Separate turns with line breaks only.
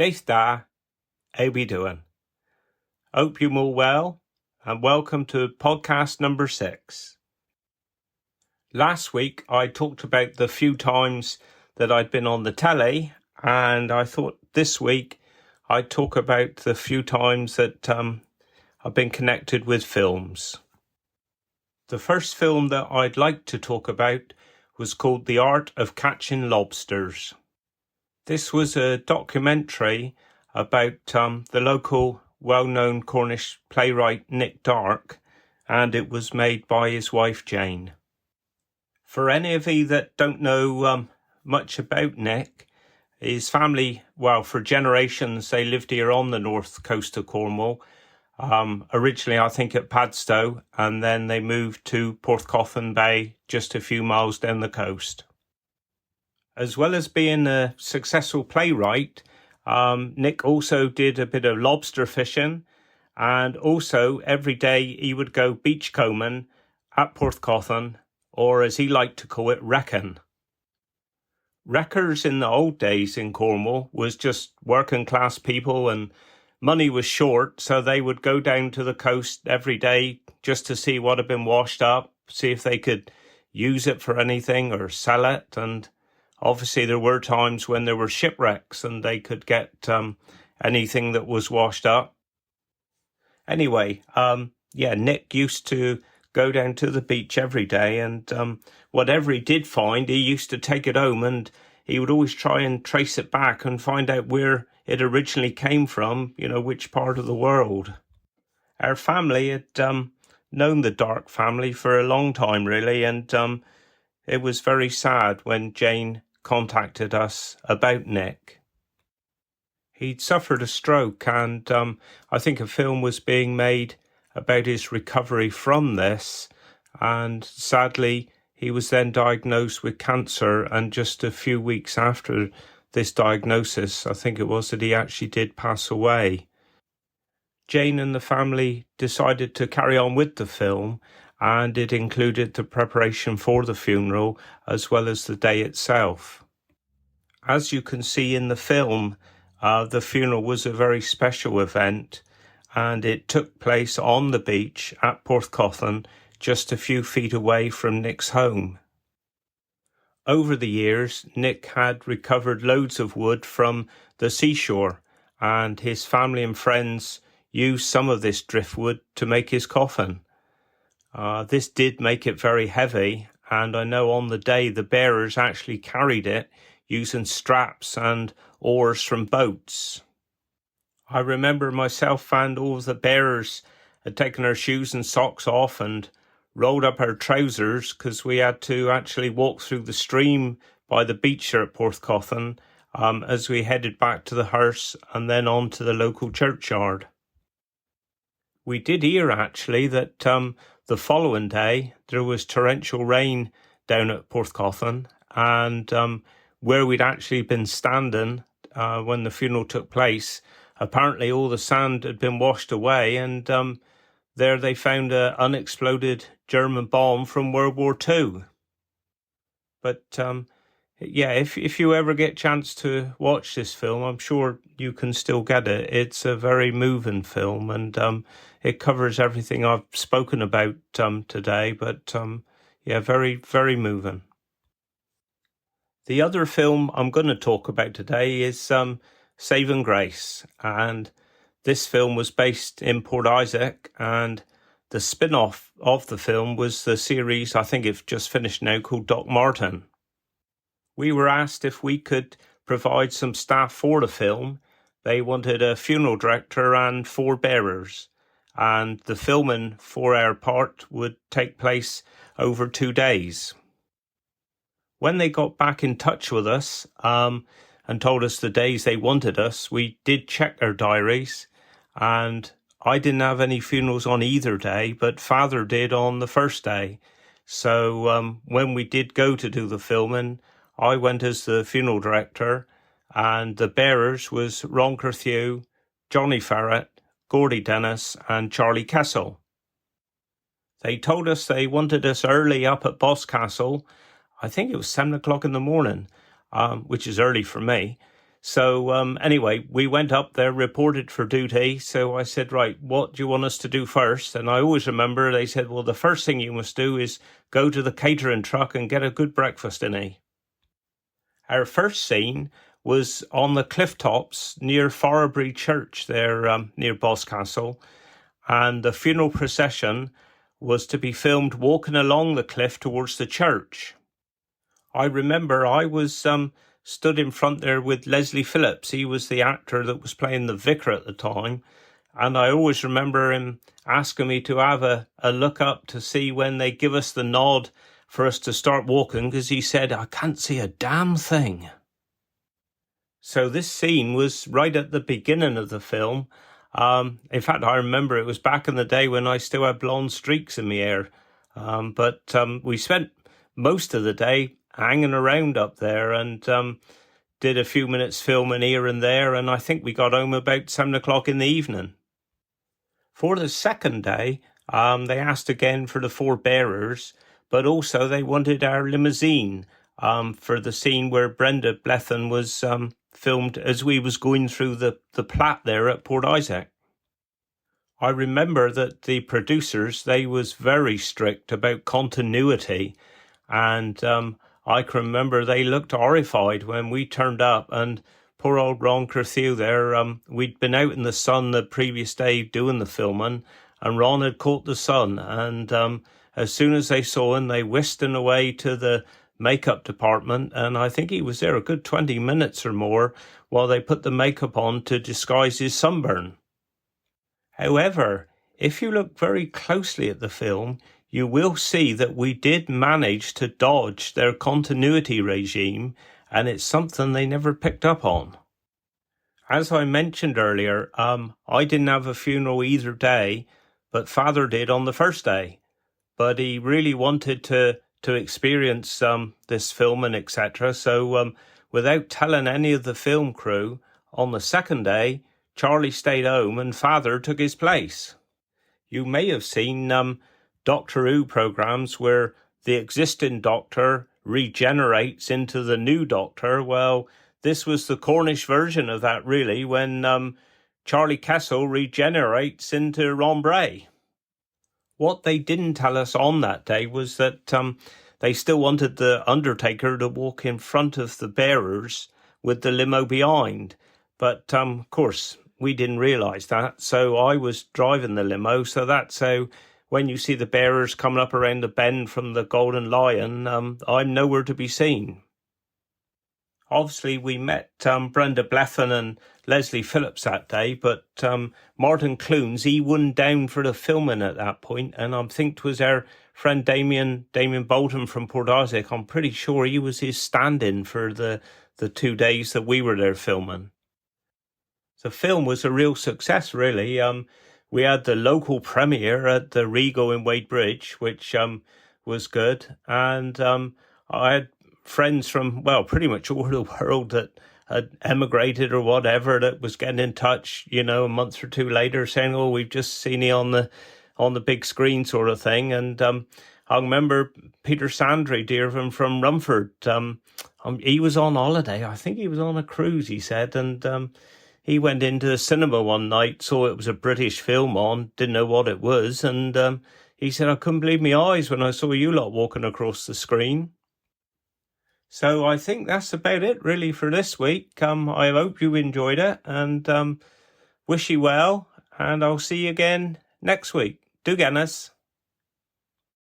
Daith da, how we doing? Hope you're all well, and welcome to podcast number 6. Last week I talked about the few times that I'd been on the telly, and I thought this week I'd talk about the few times that I've been connected with films. The first film that I'd like to talk about was called The Art of Catching Lobsters. This was a documentary about the local well-known Cornish playwright Nick Darke, and it was made by his wife Jane. For any of you that don't know much about Nick, his family, well, for generations they lived here on the north coast of Cornwall. Originally I think at Padstow, and then they moved to Porthcothan Bay, just a few miles down the coast. As well as being a successful playwright, Nick also did a bit of lobster fishing, and also every day he would go beachcombing at Porthcothan, or as he liked to call it, wrecking. Wreckers in the old days in Cornwall was just working class people, and money was short, so they would go down to the coast every day just to see what had been washed up, see if they could use it for anything or sell it. And obviously there were times when there were shipwrecks and they could get anything that was washed up. Anyway, Nick used to go down to the beach every day, and whatever he did find, he used to take it home, and he would always try and trace it back and find out where it originally came from, which part of the world. Our family had known the Darke family for a long time, really, and it was very sad when Jane contacted us about Nick. He'd suffered a stroke, and I think a film was being made about his recovery from this, and sadly he was then diagnosed with cancer, and just a few weeks after this diagnosis, I think it was, that he actually did pass away. Jane and the family decided to carry on with the film, and it included the preparation for the funeral as well as the day itself. As you can see in the film, the funeral was a very special event, and it took place on the beach at Porthcothan, just a few feet away from Nick's home. Over the years, Nick had recovered loads of wood from the seashore, and his family and friends used some of this driftwood to make his coffin. This did make it very heavy, and I know on the day the bearers actually carried it using straps and oars from boats. I remember myself and all of the bearers had taken our shoes and socks off and rolled up our trousers, because we had to actually walk through the stream by the beach here at Porthcothan as we headed back to the hearse and then on to the local churchyard. We did hear actually that the following day there was torrential rain down at Porthcothan, and where we'd actually been standing when the funeral took place, apparently all the sand had been washed away, and there they found an unexploded German bomb from World War II. But if you ever get a chance to watch this film, I'm sure you can still get it. It's a very moving film, and it covers everything I've spoken about today, but very, very moving. The other film I'm going to talk about today is Saving Grace, and this film was based in Port Isaac, and the spin-off of the film was the series, I think it's just finished now, called Doc Martin. We were asked if we could provide some staff for the film. They wanted a funeral director and 4 bearers, and the filming for our part would take place over 2 days. When they got back in touch with us and told us the days they wanted us, we did check our diaries, and I didn't have any funerals on either day, but Father did on the first day. So when we did go to do the filming, I went as the funeral director, and the bearers was Ron Carthew, Johnny Farrett, Gordy Dennis and Charlie Kessel. They told us they wanted us early up at Boscastle. I think it was 7 o'clock in the morning, which is early for me. So anyway, we went up there, reported for duty. So I said, right, what do you want us to do first? And I always remember they said, well, the first thing you must do is go to the catering truck and get a good breakfast in it. Our first scene was on the cliff tops near Forrabury Church there, near Boscastle. And the funeral procession was to be filmed walking along the cliff towards the church. I remember I was stood in front there with Leslie Phillips. He was the actor that was playing the vicar at the time. And I always remember him asking me to have a look up to see when they give us the nod for us to start walking, because he said, I can't see a damn thing. So this scene was right at the beginning of the film. In fact, I remember it was back in the day when I still had blonde streaks in my hair. But we spent most of the day hanging around up there and did a few minutes filming here and there, and I think we got home about 7 o'clock in the evening. For the second day, they asked again for the 4 bearers, but also they wanted our limousine for the scene where Brenda Blethyn was filmed as we was going through the Platt there at Port Isaac. I remember that the producers, they was very strict about continuity, and I can remember they looked horrified when we turned up, and poor old Ron Carthew there, we'd been out in the sun the previous day doing the filming, and Ron had caught the sun, and as soon as they saw him, they whisked him away to the makeup department, and I think he was there a good 20 minutes or more while they put the makeup on to disguise his sunburn. However, if you look very closely at the film, you will see that we did manage to dodge their continuity regime, and it's something they never picked up on. As I mentioned earlier, I didn't have a funeral either day, but Father did on the first day. But he really wanted to experience this film and etc. So without telling any of the film crew, on the second day, Charlie stayed home and Father took his place. You may have seen Doctor Who programs where the existing Doctor regenerates into the new Doctor. Well, this was the Cornish version of that, really, when Charlie Kessel regenerates into Ron Bray. What they didn't tell us on that day was that they still wanted the Undertaker to walk in front of the bearers with the limo behind. But, of course, we didn't realise that, so I was driving the limo, so that's how when you see the bearers coming up around the bend from the Golden Lion, I'm nowhere to be seen. Obviously, we met Brenda Blethyn and Leslie Phillips that day, but Martin Clunes, he wasn't down for the filming at that point, and I think it was our friend Damien Bolton from Port Isaac. I'm pretty sure he was his stand-in for the 2 days that we were there filming. The film was a real success, really. We had the local premiere at the Regal in Wadebridge, which was good. And I had friends from, well, pretty much all the world that had emigrated or whatever that was getting in touch, you know, a month or 2 later saying, oh, we've just seen you on the big screen sort of thing. And I remember Peter Sandry, dear of him from Rumford. He was on holiday. I think he was on a cruise, he said. And he went into the cinema one night, saw it was a British film on, didn't know what it was, and he said, I couldn't believe my eyes when I saw you lot walking across the screen. So I think that's about it, really, for this week. I hope you enjoyed it, and wish you well, and I'll see you again next week. Do get us.